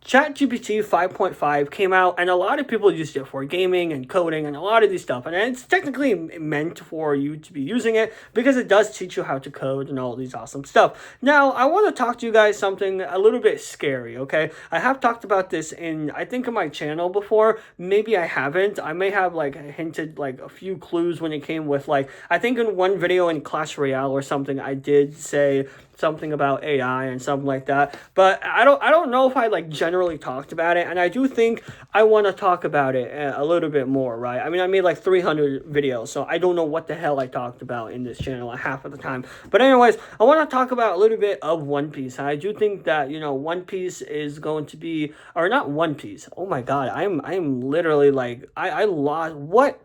ChatGPT 5.5 came out, and a lot of people used it for gaming and coding and a lot of these stuff. And it's technically meant for you to be using it because it does teach you how to code and all these awesome stuff. Now, I want to talk to you guys something a little bit scary, okay? I have talked about this I think, in my channel before. Maybe I haven't. I may have, like, hinted, like, a few clues when it came with, like, I think in one video in Clash Royale or something, I did say something about AI and something like that, but I don't know if I like generally talked about it, and I do think I want to talk about it a little bit more, right? I mean, I made like 300 videos, so I don't know what the hell I talked about in this channel half of the time. But anyways, I want to talk about a little bit of One Piece. I do think that, you know, One Piece is going to be, or not One Piece. Oh my God, I'm literally like I lost what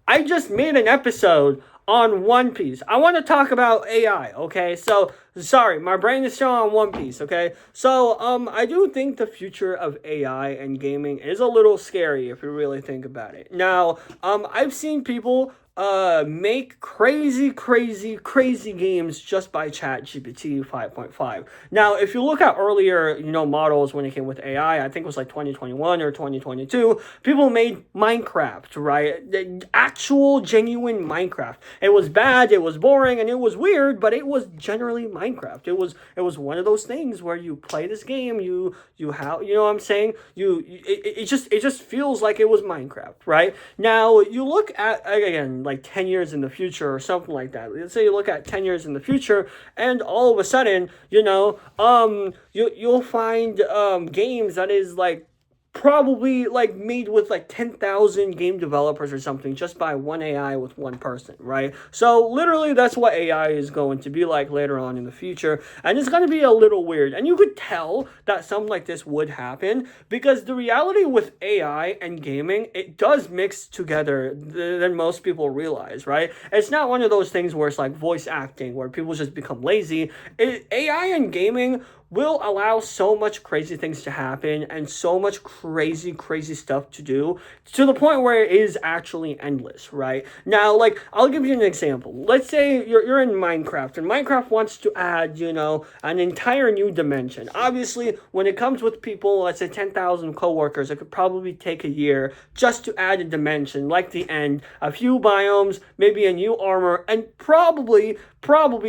I just made an episode on One Piece. I want to talk about AI, okay? So, sorry, my brain is still on One Piece, okay? So, I do think the future of AI and gaming is a little scary if you really think about it. Now, I've seen people make crazy games just by ChatGPT 5.5. Now, if you look at earlier, you know, models when it came with AI, I think it was like 2021 or 2022, people made Minecraft, right? The actual genuine Minecraft. It was bad, it was boring, and it was weird, but it was generally Minecraft. It was one of those things where you play this game, you have, you know what I'm saying? It just feels like it was Minecraft, right? Now, you look at, again, like 10 years in the future or something like that. Let's say you look at 10 years in the future, and all of a sudden, you know, you'll find games that is like probably like made with like 10,000 game developers or something just by one AI with one person, right? So literally that's what AI is going to be like later on in the future, and it's going to be a little weird. And you could tell that something like this would happen because the reality with AI and gaming, it does mix together than most people realize, right? It's not one of those things where it's like voice acting where people just become lazy. AI and gaming will allow so much crazy things to happen and so much crazy stuff to do to the point where it is actually endless, right? Now, like, I'll give you an example. Let's say you're in Minecraft, and Minecraft wants to add, you know, an entire new dimension. Obviously, when it comes with people, let's say 10,000 coworkers, it could probably take a year just to add a dimension, like the end, a few biomes, maybe a new armor, and probably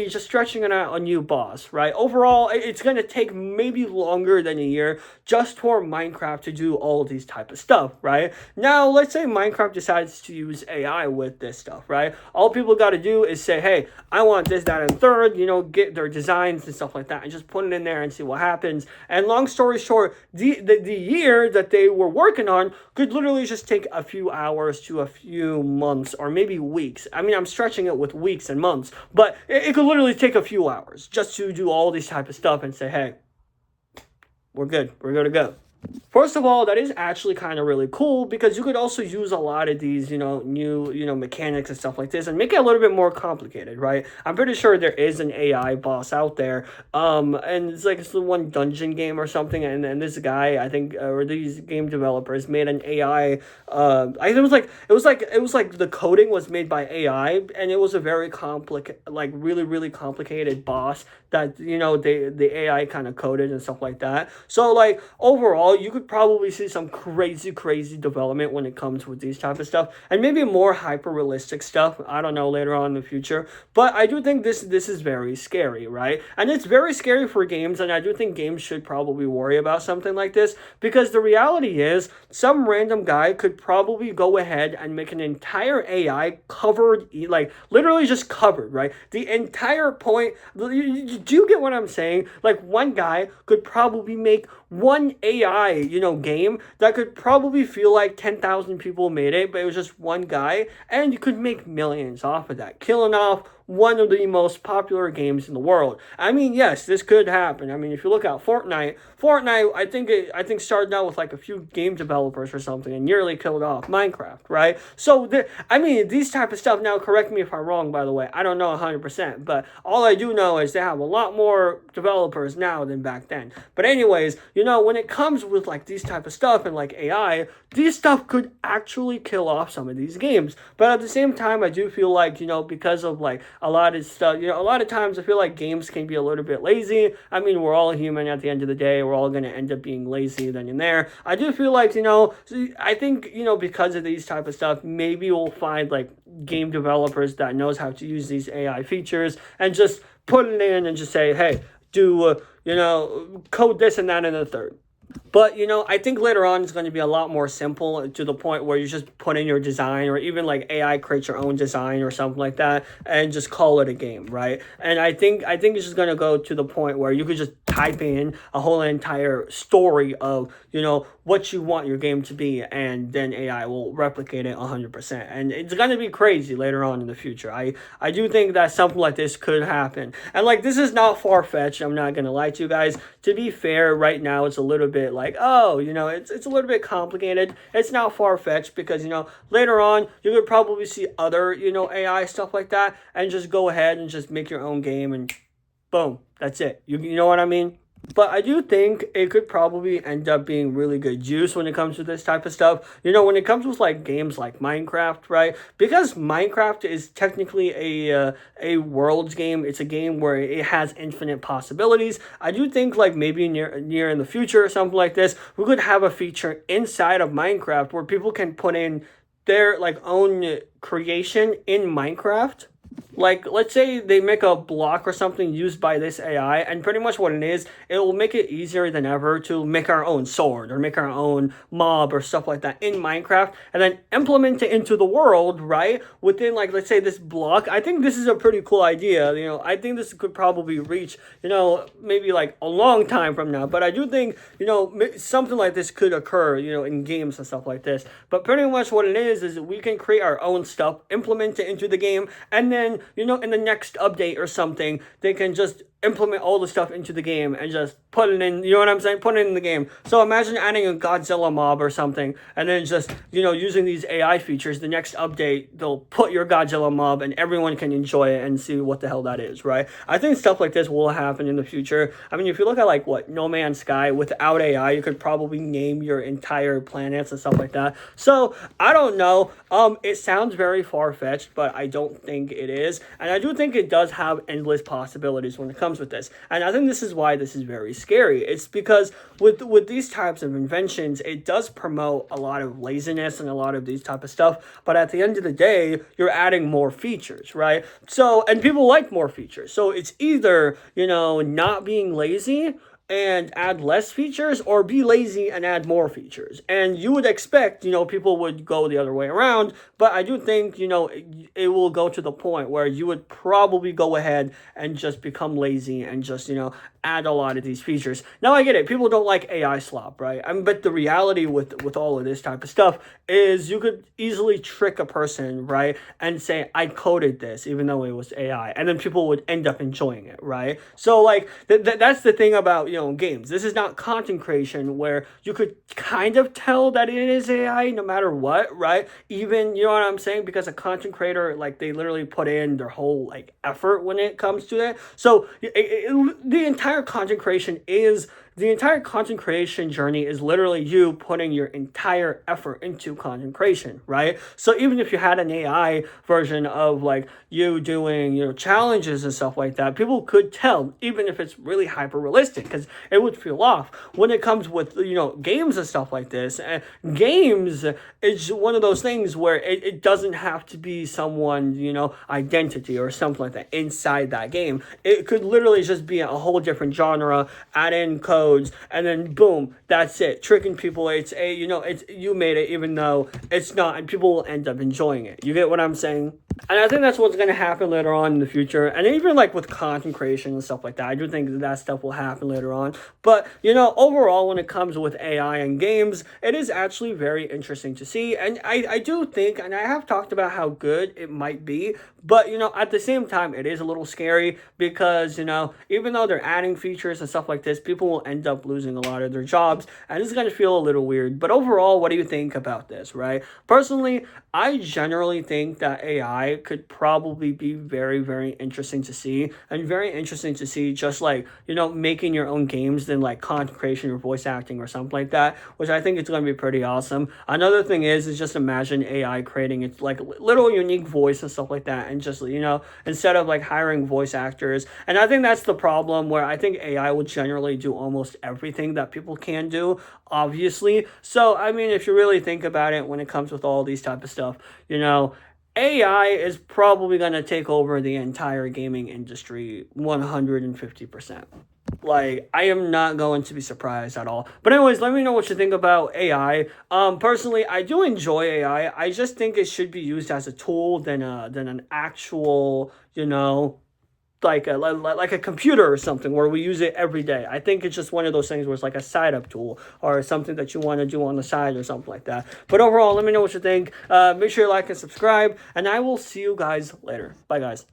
just stretching it out a new boss, right? Overall, it's going to take maybe longer than a year just for Minecraft to do all of these type of stuff, right? Now, let's say Minecraft decides to use AI with this stuff, right? All people got to do is say, hey, I want this, that, and third, you know, get their designs and stuff like that, and just put it in there and see what happens. And long story short, the year that they were working on could literally just take a few hours to a few months or maybe weeks. I mean, I'm stretching it with weeks and months, but it could literally take a few hours just to do all these type of stuff and say, hey, we're good to go. First of all, that is actually kind of really cool because you could also use a lot of these, you know, new, you know, mechanics and stuff like this and make it a little bit more complicated, right? I'm pretty sure there is an AI boss out there, and it's like it's the one dungeon game or something, and this guy, I think, or these game developers made an AI. I think it was like the coding was made by AI, and it was a very like really complicated boss that, you know, the AI kind of coded and stuff like that. So like overall, you could probably see some crazy development when it comes with these type of stuff, and maybe more hyper realistic stuff, I don't know, later on in the future. But I do think this is very scary, right? And it's very scary for games, and I do think games should probably worry about something like this because the reality is some random guy could probably go ahead and make an entire AI covered, like literally just covered, right? The entire point, do you get what I'm saying? Like one guy could probably make one AI, you know, game that could probably feel like 10,000 people made it, but it was just one guy, and you could make millions off of that, killing off one of the most popular games in the world. I mean, yes, this could happen. I mean, if you look at Fortnite, I think started out with like a few game developers or something and nearly killed off Minecraft, right? So, I mean, these type of stuff, now correct me if I'm wrong, by the way, I don't know 100%, but all I do know is they have a lot more developers now than back then. But anyways, you know, when it comes with like these type of stuff and like AI, these stuff could actually kill off some of these games. But at the same time, I do feel like, you know, because of like a lot of stuff. A lot of times I feel like games can be a little bit lazy. I mean, we're all human at the end of the day. We're all going to end up being lazy then and there. I do feel like, I think, because of these type of stuff, maybe we'll find like game developers that knows how to use these AI features and just put it in and just say, hey, do, code this and that and the third. But, I think later on it's going to be a lot more simple to the point where you just put in your design, or even like AI creates your own design or something like that and just call it a game, right? And I think it's just going to go to the point where you could just type in a whole entire story of, what you want your game to be, and then AI will replicate it 100%. And it's going to be crazy later on in the future. I do think that something like this could happen. And like, this is not far-fetched. I'm not going to lie to you guys. To be fair, right now it's a little bit like, it's a little bit complicated. It's not far-fetched because, later on you could probably see other, AI stuff like that, and just go ahead and just make your own game and boom, that's it. You know what I mean? But I do think it could probably end up being really good juice when it comes to this type of stuff. When it comes with like games like Minecraft, right? Because Minecraft is technically a worlds game. It's a game where it has infinite possibilities. I do think like maybe near in the future or something like this, we could have a feature inside of Minecraft where people can put in their like own creation in Minecraft. Like, let's say they make a block or something used by this AI, and pretty much what it is, it will make it easier than ever to make our own sword or make our own mob or stuff like that in Minecraft, and then implement it into the world, right? Within, like, let's say this block. I think this is a pretty cool idea. I think this could probably reach, maybe like a long time from now. But I do think, something like this could occur, in games and stuff like this. But pretty much what it is we can create our own stuff, implement it into the game, and then in the next update or something, they can just implement all the stuff into the game and just put it in, what I'm saying? Put it in the game. So imagine adding a Godzilla mob or something, and then just, using these AI features, the next update, they'll put your Godzilla mob and everyone can enjoy it and see what the hell that is, right? I think stuff like this will happen in the future. I mean, if you look at like No Man's Sky, without AI, you could probably name your entire planets and stuff like that. So I don't know. It sounds very far-fetched, but I don't think it is. And I do think it does have endless possibilities when it comes with this. And I think this is why this is very scary. It's because with these types of inventions, it does promote a lot of laziness and a lot of these type of stuff. But at the end of the day, you're adding more features, right? So, and people like more features. So it's either, not being lazy and add less features, or be lazy and add more features. And you would expect, people would go the other way around, but I do think, it will go to the point where you would probably go ahead and just become lazy and just, add a lot of these features. Now I get it, people don't like AI slop, right? But the reality with all of this type of stuff is you could easily trick a person, right? And say, I coded this, even though it was AI, and then people would end up enjoying it, right? So like, that's the thing about, games. This is not content creation where you could kind of tell that it is AI no matter what, right? Even, you know what I'm saying? Because a content creator, like, they literally put in their whole, like, effort when it comes to it. So the entire content creation journey is literally you putting your entire effort into content creation, right? So even if you had an AI version of like you doing, challenges and stuff like that, people could tell, even if it's really hyper realistic, because it would feel off. When it comes with, games and stuff like this, games is one of those things where it doesn't have to be someone's, identity or something like that inside that game. It could literally just be a whole different genre, add in codes, and then boom, that's it. Tricking people, it's you made it even though it's not, and people will end up enjoying it. You get what I'm saying? And I think that's what's going to happen later on in the future. And even like with content creation and stuff like that, I do think that stuff will happen later on. But, overall, when it comes with AI and games, it is actually very interesting to see. And I do think, and I have talked about how good it might be, but, at the same time, it is a little scary because, even though they're adding features and stuff like this, people will end end up losing a lot of their jobs, and it's going to feel a little weird. But overall, what do you think about this, right? Personally, I generally think that AI could probably be very, very interesting to see, and very interesting to see just like, making your own games than like content creation or voice acting or something like that, which I think it's going to be pretty awesome. Another thing is just imagine AI creating its like little unique voice and stuff like that, and just, instead of like hiring voice actors. And I think that's the problem, where I think AI will generally do almost everything that people can do, obviously. So I mean, if you really think about it, when it comes with all these type of stuff, AI is probably going to take over the entire gaming industry 150%. Like, I am not going to be surprised at all. But anyways, let me know what you think about AI. Personally, I do enjoy AI. I just think it should be used as a tool than an actual, like a computer or something where we use it every day. I think it's just one of those things where it's like a side up tool or something that you want to do on the side or something like that. But overall, let me know what you think. Make sure you like and subscribe, and I will see you guys later. Bye, guys.